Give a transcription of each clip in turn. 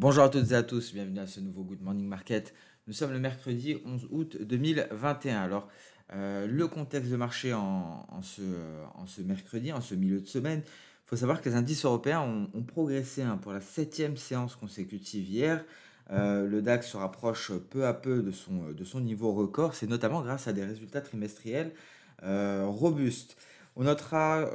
Bonjour à toutes et à tous, bienvenue à ce nouveau Good Morning Market. Nous sommes le mercredi 11 août 2021. Le contexte de marché en ce mercredi, en ce milieu de semaine, il faut savoir que les indices européens ont progressé pour la septième séance consécutive hier. Le DAX se rapproche peu à peu de son niveau record, c'est notamment grâce à des résultats trimestriels robustes. On notera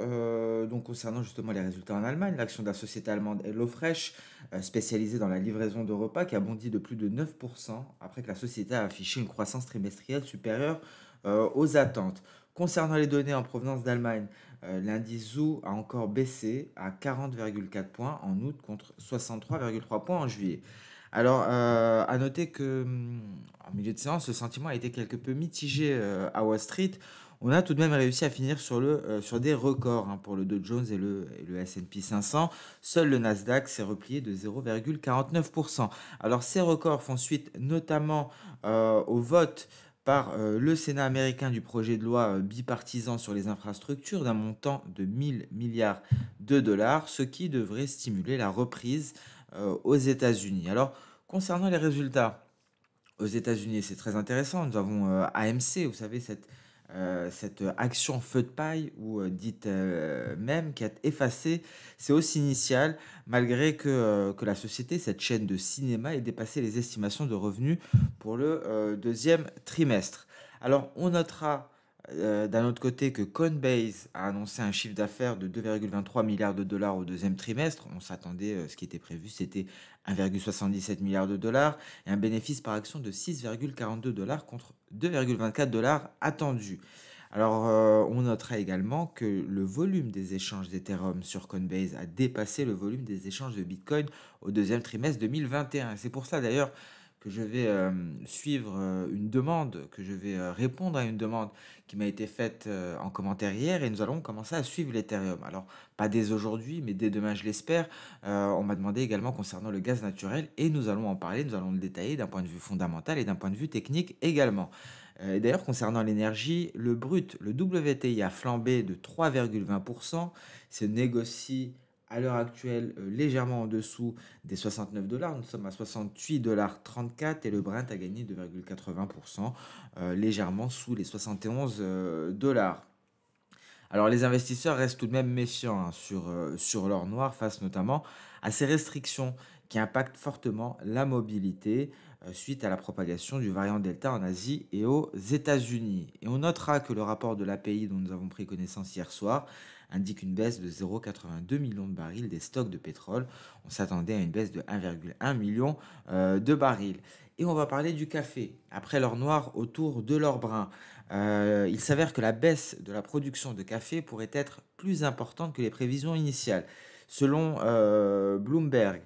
donc concernant justement les résultats en Allemagne, l'action de la société allemande HelloFresh, spécialisée dans la livraison de repas, qui a bondi de plus de 9% après que la société a affiché une croissance trimestrielle supérieure aux attentes. Concernant les données en provenance d'Allemagne, l'indice ZOO a encore baissé à 40,4 points en août contre 63,3 points en juillet. À noter que en milieu de séance, le sentiment a été quelque peu mitigé à Wall Street. On a tout de même réussi à finir sur des records pour le Dow Jones et le S&P 500. Seul le Nasdaq s'est replié de 0,49%. Alors ces records font suite notamment au vote par le Sénat américain du projet de loi bipartisan sur les infrastructures d'un montant de 1000 milliards de dollars, ce qui devrait stimuler la reprise aux États-Unis. Alors concernant les résultats, aux États-Unis, c'est très intéressant. Nous avons AMC, vous savez, cette action feu de paille, ou dite même, qui a effacé ses hausses initiales, malgré que la société, cette chaîne de cinéma, ait dépassé les estimations de revenus pour le deuxième trimestre. Alors, on notera d'un autre côté que Coinbase a annoncé un chiffre d'affaires de 2,23 milliards de dollars au deuxième trimestre. On s'attendait, ce qui était prévu, c'était 1,77 milliard de dollars et un bénéfice par action de 6,42 dollars contre 2,24 dollars attendus. On notera également que le volume des échanges d'Ethereum sur Coinbase a dépassé le volume des échanges de Bitcoin au deuxième trimestre 2021. C'est pour ça d'ailleurs que je vais suivre une demande, que je vais répondre à une demande qui m'a été faite en commentaire hier, et nous allons commencer à suivre l'Ethereum. Alors, pas dès aujourd'hui, mais dès demain, je l'espère. On m'a demandé également concernant le gaz naturel, et nous allons en parler, nous allons le détailler d'un point de vue fondamental et d'un point de vue technique également. Et d'ailleurs, concernant l'énergie, le brut, le WTI a flambé de 3,20%, se négocie à l'heure actuelle légèrement en dessous des 69 dollars. Nous sommes à 68,34 $ et le Brent a gagné 2,80%, légèrement sous les 71 dollars. Alors les investisseurs restent tout de même méfiants sur l'or noir face notamment à ces restrictions qui impactent fortement la mobilité suite à la propagation du variant Delta en Asie et aux États-Unis. Et on notera que le rapport de l'API dont nous avons pris connaissance hier soir indique une baisse de 0,82 millions de barils des stocks de pétrole. On s'attendait à une baisse de 1,1 million de barils. Et on va parler du café, après l'or noir autour de l'or brun. Il s'avère que la baisse de la production de café pourrait être plus importante que les prévisions initiales. Selon Bloomberg,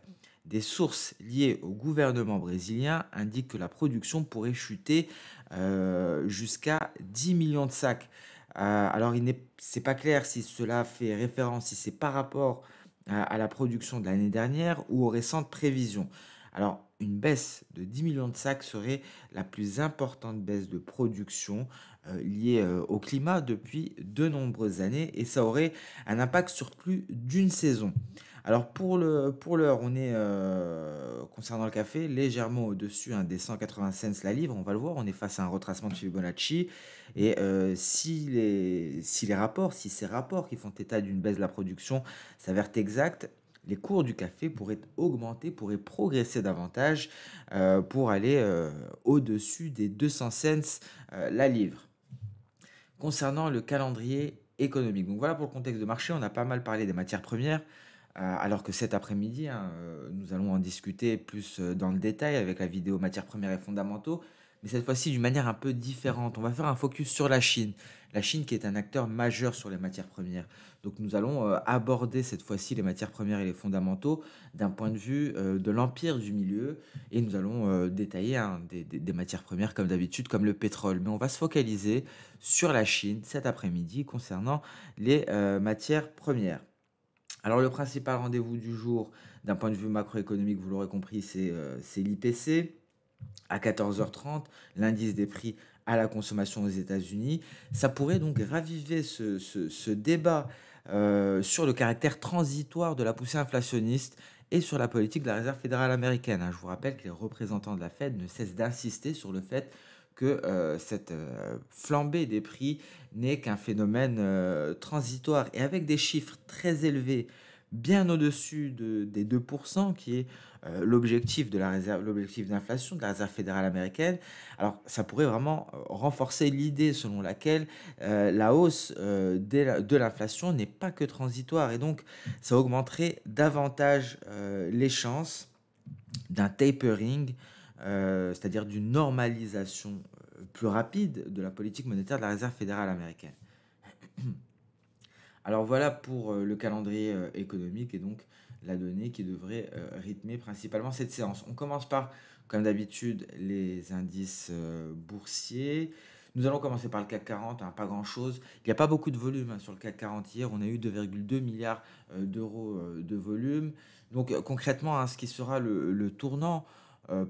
des sources liées au gouvernement brésilien indiquent que la production pourrait chuter jusqu'à 10 millions de sacs. C'est pas clair si cela fait référence, si c'est par rapport à la production de l'année dernière ou aux récentes prévisions. Alors, une baisse de 10 millions de sacs serait la plus importante baisse de production liée au climat depuis de nombreuses années, et ça aurait un impact sur plus d'une saison. Alors pour l'heure, on est concernant le café légèrement au-dessus des 180 cents la livre. On va le voir, on est face à un retracement de Fibonacci, et si ces rapports qui font état d'une baisse de la production s'avèrent exacts, les cours du café pourraient augmenter, pourraient progresser davantage pour aller au-dessus des 200 cents la livre. Concernant le calendrier économique, donc voilà pour le contexte de marché, on a pas mal parlé des matières premières, alors que cet après-midi, nous allons en discuter plus dans le détail avec la vidéo matières premières et fondamentaux, mais cette fois-ci d'une manière un peu différente. On va faire un focus sur la Chine. La Chine qui est un acteur majeur sur les matières premières. Donc nous allons aborder cette fois-ci les matières premières et les fondamentaux d'un point de vue de l'empire du milieu, et nous allons détailler des matières premières comme d'habitude, comme le pétrole. Mais on va se focaliser sur la Chine cet après-midi concernant les matières premières. Alors le principal rendez-vous du jour d'un point de vue macroéconomique, vous l'aurez compris, c'est l'IPC à 14h30, l'indice des prix à la consommation aux États-Unis. Ça pourrait donc raviver ce débat sur le caractère transitoire de la poussée inflationniste et sur la politique de la Réserve fédérale américaine, hein. Je vous rappelle que les représentants de la Fed ne cessent d'insister sur le fait que cette flambée des prix n'est qu'un phénomène transitoire et avec des chiffres très élevés, bien au-dessus des 2%, qui est l'objectif de la réserve, l'objectif d'inflation de la Réserve fédérale américaine. Alors, ça pourrait vraiment renforcer l'idée selon laquelle la hausse de l'inflation n'est pas que transitoire et donc ça augmenterait davantage les chances d'un tapering, c'est-à-dire d'une normalisation plus rapide de la politique monétaire de la Réserve fédérale américaine. Alors voilà pour le calendrier économique et donc la donnée qui devrait rythmer principalement cette séance. On commence par, comme d'habitude, les indices boursiers. Nous allons commencer par le CAC 40, hein, pas grand-chose. Il n'y a pas beaucoup de volume hein, sur le CAC 40 hier. On a eu 2,2 milliards d'euros de volume. Donc concrètement, hein, ce qui sera le tournant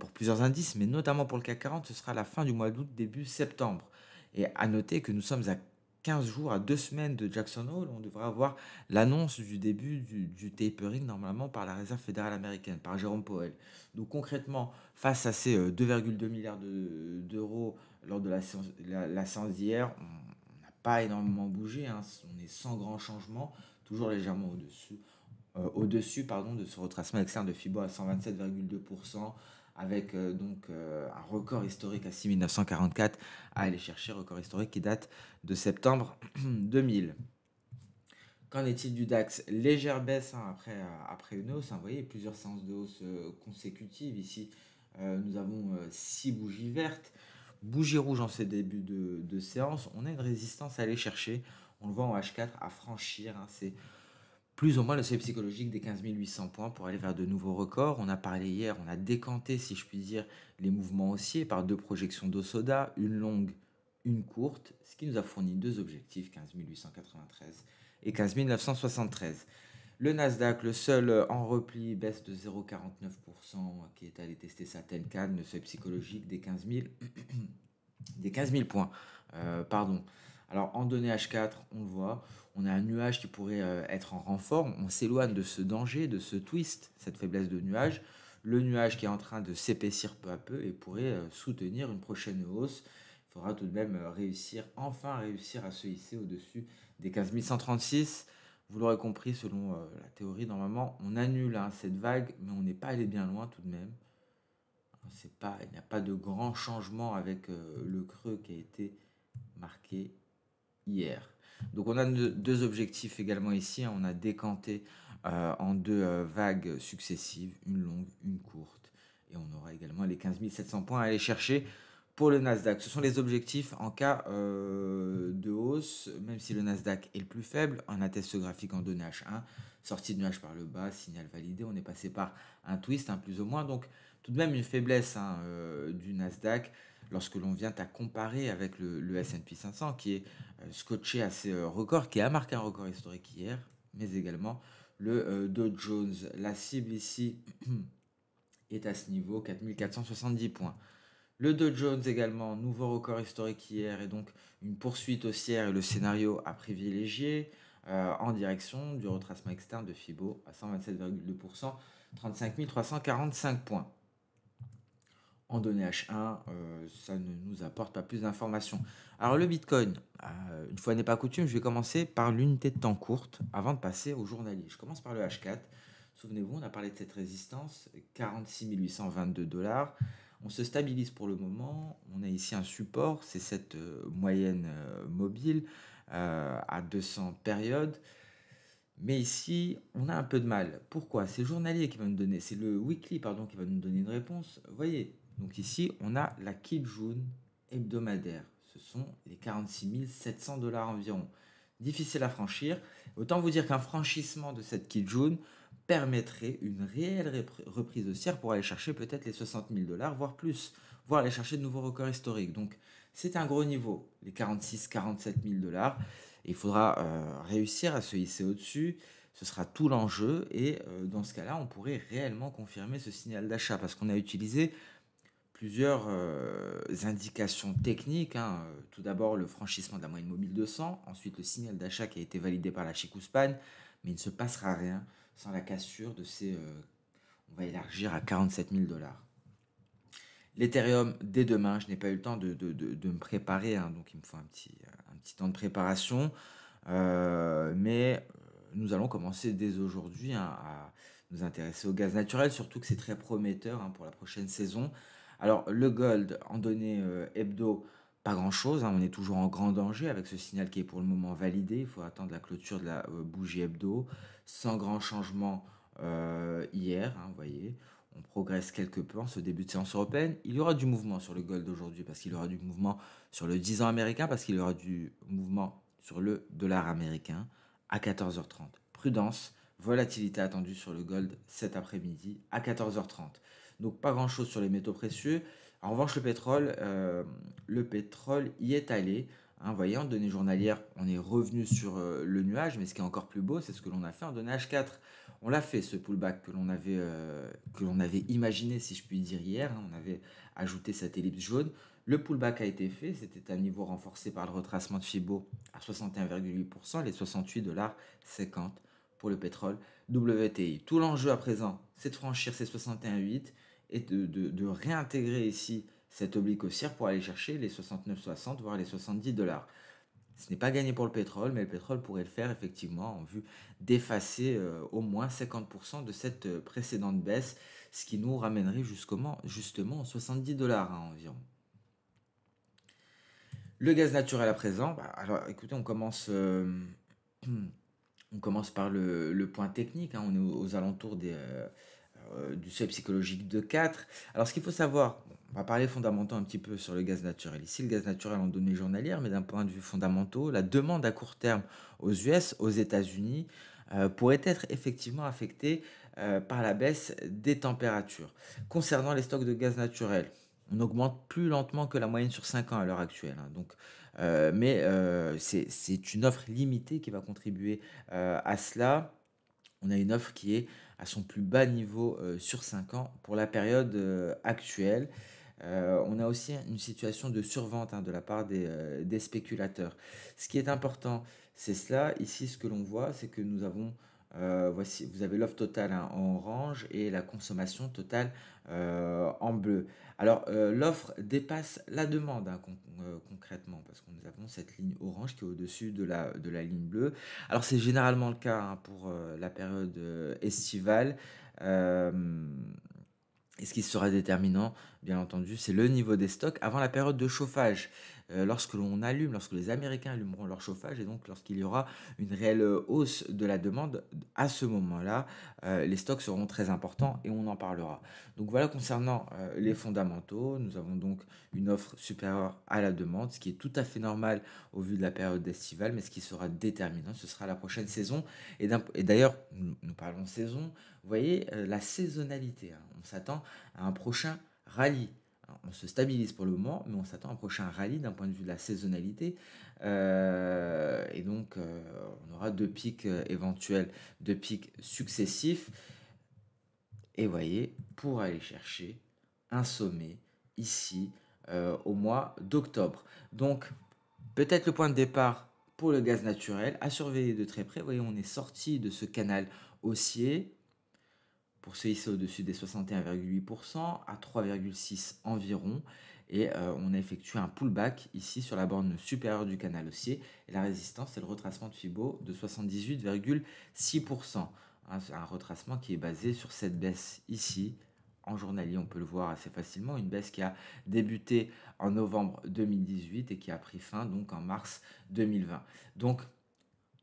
pour plusieurs indices, mais notamment pour le CAC 40, ce sera la fin du mois d'août, début septembre. Et à noter que nous sommes à 15 jours, à 2 semaines de Jackson Hole, on devrait avoir l'annonce du début du tapering normalement par la Réserve fédérale américaine, par Jérôme Powell. Donc concrètement, face à ces 2,2 milliards d'euros lors de la séance d'hier, on n'a pas énormément bougé, hein, on est sans grand changement, toujours légèrement au-dessus pardon, de ce retracement externe de FIBO à 127,2%, avec un record historique à 6 944 à aller chercher, record historique qui date de septembre 2000. Qu'en est-il du DAX? Légère baisse hein, après une hausse, hein, vous voyez, plusieurs séances de hausse consécutives. Ici, nous avons 6 bougies vertes, bougie rouge en ce début de séance. On a une résistance à aller chercher, on le voit en H4 à franchir, hein, c'est plus ou moins le seuil psychologique des 15 800 points pour aller vers de nouveaux records. On a parlé hier, on a décanté, si je puis dire, les mouvements haussiers par deux projections d'Osoda, une longue, une courte, ce qui nous a fourni deux objectifs, 15 893 et 15 973. Le Nasdaq, le seul en repli, baisse de 0,49%, qui est allé tester sa Tenkan, le seuil psychologique des 15 000, des 15 000 points. Pardon. Alors en données H4, on le voit, on a un nuage qui pourrait être en renfort, on s'éloigne de ce danger, de ce twist, cette faiblesse de nuage, le nuage qui est en train de s'épaissir peu à peu et pourrait soutenir une prochaine hausse. Il faudra tout de même enfin réussir à se hisser au-dessus des 15 136. Vous l'aurez compris, selon la théorie, normalement, on annule hein, cette vague, mais on n'est pas allé bien loin tout de même. Il n'y a pas de grand changement avec le creux qui a été marqué hier. Donc on a deux objectifs également ici, hein. On a décanté en deux vagues successives, une longue, une courte. Et on aura également les 15 700 points à aller chercher pour le Nasdaq. Ce sont les objectifs en cas de hausse, même si le Nasdaq est le plus faible. On atteste ce graphique en données H1, sortie de nuage par le bas, signal validé. On est passé par un twist, plus ou moins. Donc tout de même une faiblesse hein, du Nasdaq lorsque l'on vient à comparer avec le S&P 500 qui est scotché à ses records, qui a marqué un record historique hier, mais également le Dow Jones. La cible ici est à ce niveau, 4470 points. Le Dow Jones également, nouveau record historique hier et donc une poursuite haussière et le scénario à privilégier en direction du retracement externe de FIBO à 127,2%, 35 345 points. En données H1, ça ne nous apporte pas plus d'informations. Alors le Bitcoin, une fois n'est pas coutume, je vais commencer par l'unité de temps courte avant de passer au journalier. Je commence par le H4. Souvenez-vous, on a parlé de cette résistance, 46 822 $. On se stabilise pour le moment. On a ici un support, c'est cette moyenne mobile à 200 périodes. Mais ici, on a un peu de mal. Pourquoi? C'est le journalier qui va nous donner, c'est le weekly pardon, qui va nous donner une réponse. Vous voyez, donc ici, on a la Kijun hebdomadaire. Ce sont les 46 700 $ environ. Difficile à franchir. Autant vous dire qu'un franchissement de cette Kijun permettrait une réelle reprise haussière pour aller chercher peut-être les 60 000 $, voire plus, voire aller chercher de nouveaux records historiques. Donc, c'est un gros niveau, les 46-47 000 $. Il faudra réussir à se hisser au-dessus. Ce sera tout l'enjeu. Et dans ce cas-là, on pourrait réellement confirmer ce signal d'achat parce qu'on a utilisé plusieurs indications techniques. Hein. Tout d'abord, le franchissement de la moyenne mobile 200. Ensuite, le signal d'achat qui a été validé par la Chikuspan. Mais il ne se passera rien sans la cassure de ces on va élargir à 47 000 $. L'Ethereum, dès demain, je n'ai pas eu le temps de me préparer, hein, donc il me faut un petit temps de préparation. Mais nous allons commencer dès aujourd'hui, hein, à nous intéresser au gaz naturel, surtout que c'est très prometteur, hein, pour la prochaine saison. Alors, le gold en données hebdo, pas grand-chose, hein, on est toujours en grand danger avec ce signal qui est pour le moment validé. Il faut attendre la clôture de la bougie hebdo, sans grand changement hier, hein, vous voyez. On progresse quelque peu en ce début de séance européenne. Il y aura du mouvement sur le gold aujourd'hui parce qu'il y aura du mouvement sur le 10 ans américain, parce qu'il y aura du mouvement sur le dollar américain à 14h30. Prudence, volatilité attendue sur le gold cet après-midi à 14h30. Donc pas grand-chose sur les métaux précieux. En revanche, le pétrole y est allé. Hein, voyez, en données journalières, on est revenu sur le nuage, mais ce qui est encore plus beau, c'est ce que l'on a fait en données H4. On l'a fait, ce pullback que l'on avait imaginé, si je puis dire, hier. Hein, on avait ajouté cette ellipse jaune. Le pullback a été fait, c'était un niveau renforcé par le retracement de Fibo à 61,8%, les 68,50 $ pour le pétrole WTI. Tout l'enjeu à présent, c'est de franchir ces 61,8 et de réintégrer ici cette oblique haussière pour aller chercher les 69,60 voire les 70 $. Ce n'est pas gagné pour le pétrole, mais le pétrole pourrait le faire effectivement en vue d'effacer au moins 50% de cette précédente baisse, ce qui nous ramènerait justement aux 70 $ hein, environ. Le gaz naturel à présent, alors écoutez, on commence par le point technique, hein, on est aux alentours du seuil psychologique de 4. Alors ce qu'il faut savoir, on va parler fondamentaux un petit peu sur le gaz naturel. Ici, le gaz naturel en données journalières, mais d'un point de vue fondamental, la demande à court terme aux US, aux États-Unis, pourrait être effectivement affectée par la baisse des températures. Concernant les stocks de gaz naturel, on augmente plus lentement que la moyenne sur 5 ans à l'heure actuelle, hein. Donc, c'est une offre limitée qui va contribuer à cela. On a une offre qui est à son plus bas niveau sur 5 ans pour la période actuelle. On a aussi une situation de survente, hein, de la part des spéculateurs. Ce qui est important, c'est cela. Ici, ce que l'on voit, c'est que nous avons, voici, vous avez l'offre totale, hein, en orange et la consommation totale en bleu. Alors, l'offre dépasse la demande, hein, concrètement, parce que nous avons cette ligne orange qui est au-dessus de la ligne bleue. Alors, c'est généralement le cas, hein, pour la période estivale. Euh, et ce qui sera déterminant, bien entendu, c'est le niveau des stocks avant la période de chauffage. Lorsque les Américains allumeront leur chauffage, et donc lorsqu'il y aura une réelle hausse de la demande, à ce moment-là, les stocks seront très importants et on en parlera. Donc voilà, concernant les fondamentaux, nous avons donc une offre supérieure à la demande, ce qui est tout à fait normal au vu de la période estivale, mais ce qui sera déterminant, ce sera la prochaine saison. Et d'ailleurs, nous parlons saison, vous voyez, la saisonnalité, hein. On s'attend à un prochain rallye. Alors, on se stabilise pour le moment, mais on s'attend à un prochain rallye d'un point de vue de la saisonnalité. Et donc, on aura deux pics éventuels, deux pics successifs. Et vous voyez, pour aller chercher un sommet ici au mois d'octobre. Donc, peut-être le point de départ pour le gaz naturel à surveiller de très près. Vous voyez, on est sorti de ce canal haussier pour se hisser au-dessus des 61,8% à 3,6 environ. Et on a effectué un pullback ici sur la borne supérieure du canal haussier. Et la résistance, c'est le retracement de Fibo de 78,6%. Hein, c'est un retracement qui est basé sur cette baisse ici. En journalier, on peut le voir assez facilement. Une baisse qui a débuté en novembre 2018 et qui a pris fin donc en mars 2020. Donc,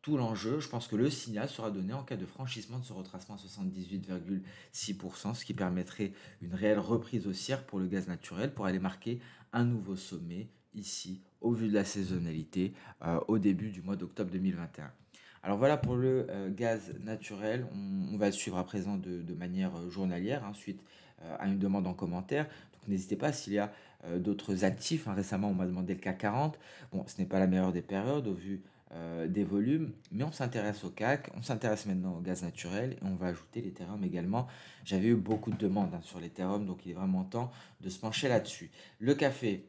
tout l'enjeu, je pense que le signal sera donné en cas de franchissement de ce retracement à 78,6%, ce qui permettrait une réelle reprise haussière pour le gaz naturel pour aller marquer un nouveau sommet ici au vu de la saisonnalité au début du mois d'octobre 2021. Alors voilà pour le gaz naturel, on va le suivre à présent de manière journalière, hein, suite à une demande en commentaire. Donc n'hésitez pas s'il y a d'autres actifs, hein. Récemment on m'a demandé le CAC 40. Bon, ce n'est pas la meilleure des périodes au vu des volumes, mais on s'intéresse au CAC, on s'intéresse maintenant au gaz naturel et on va ajouter l'Ethereum également. J'avais eu beaucoup de demandes, hein, sur l'Ethereum, donc il est vraiment temps de se pencher là-dessus. Le café,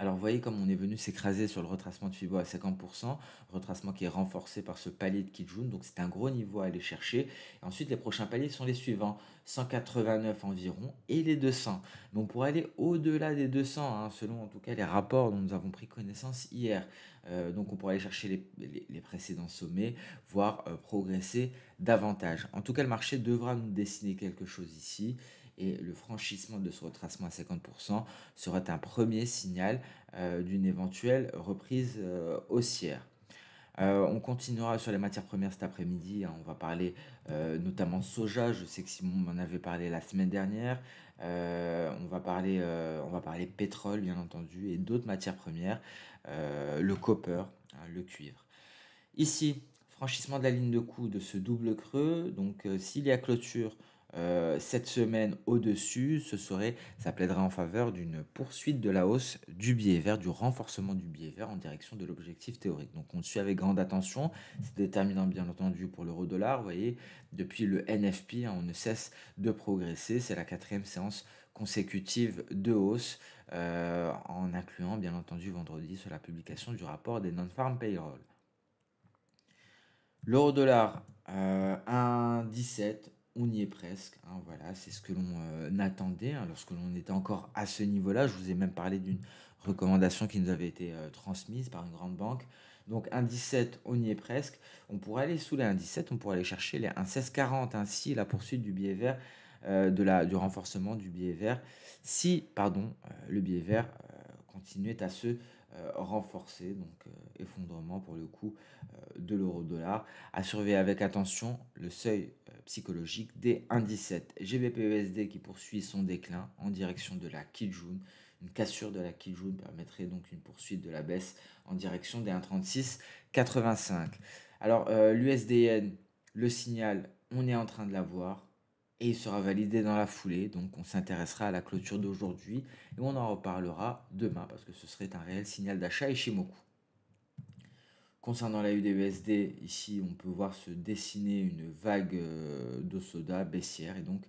Alors, vous voyez comme on est venu s'écraser sur le retracement de Fibo à 50%, retracement qui est renforcé par ce palier de Kijun, donc c'est un gros niveau à aller chercher. Et ensuite, les prochains paliers sont les suivants, 189 environ et les 200. Mais on pourrait aller au-delà des 200, hein, selon en tout cas les rapports dont nous avons pris connaissance hier. Donc on pourrait aller chercher les précédents sommets, voire progresser davantage. En tout cas, le marché devra nous dessiner quelque chose ici. Et le franchissement de ce retracement à 50% serait un premier signal d'une éventuelle reprise haussière. On continuera sur les matières premières cet après-midi, hein. On va parler notamment soja. Je sais que Simon m'en avait parlé la semaine dernière. On va parler pétrole, bien entendu, et d'autres matières premières, le copper, hein, le cuivre. Ici, franchissement de la ligne de coût de ce double creux. Donc, s'il y a clôture cette semaine au-dessus, ça plaiderait en faveur d'une poursuite de la hausse du billet vert, du renforcement du billet vert en direction de l'objectif théorique. Donc, on suit avec grande attention. C'est déterminant, bien entendu, pour l'euro-dollar. Vous voyez, depuis le NFP, hein, on ne cesse de progresser. C'est la quatrième séance consécutive de hausse, en incluant, bien entendu, vendredi sur la publication du rapport des non-farm payroll. L'euro-dollar, 1,17, on y est presque, hein, voilà, c'est ce que l'on attendait, hein, lorsque l'on était encore à ce niveau-là. Je vous ai même parlé d'une recommandation qui nous avait été transmise par une grande banque. Donc 1,17, on y est presque. On pourrait aller sous les 1,17, on pourrait aller chercher les 1,1640, ainsi la poursuite du billet vert, du renforcement du billet vert, si, pardon, le billet vert continuait à se renforcer, donc effondrement pour le coup de l'euro-dollar. À surveiller avec attention le seuil psychologique des 1,17. GBP-USD qui poursuit son déclin en direction de la Kijun. Une cassure de la Kijun permettrait donc une poursuite de la baisse en direction des 1,3685. Alors l'USDN, le signal, on est en train de l'avoir et il sera validé dans la foulée. Donc on s'intéressera à la clôture d'aujourd'hui et on en reparlera demain parce que ce serait un réel signal d'achat Ishimoku. Concernant la UDUSD, ici on peut voir se dessiner une vague d'Osoda baissière et donc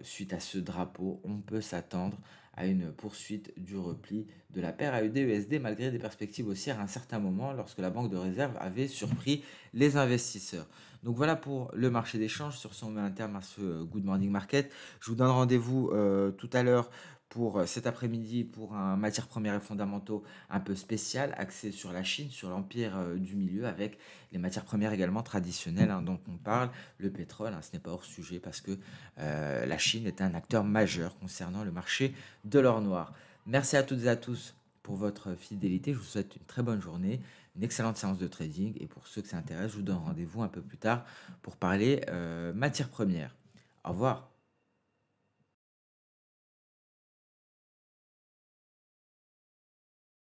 suite à ce drapeau, on peut s'attendre à une poursuite du repli de la paire AUD-USD malgré des perspectives haussières à un certain moment lorsque la banque de réserve avait surpris les investisseurs. Donc voilà pour le marché des changes. Sur ce, on met un terme à ce Good Morning Market. Je vous donne rendez-vous tout à l'heure pour cet après-midi pour un matière première et fondamentaux un peu spécial axé sur la Chine, sur l'empire du milieu avec les matières premières également traditionnelles, hein, dont on parle, le pétrole, hein, ce n'est pas hors sujet parce que la Chine est un acteur majeur concernant le marché de l'or noir. Merci à toutes et à tous pour votre fidélité. Je vous souhaite une très bonne journée, une excellente séance de trading et pour ceux que ça intéresse, je vous donne rendez-vous un peu plus tard pour parler matières premières. Au revoir.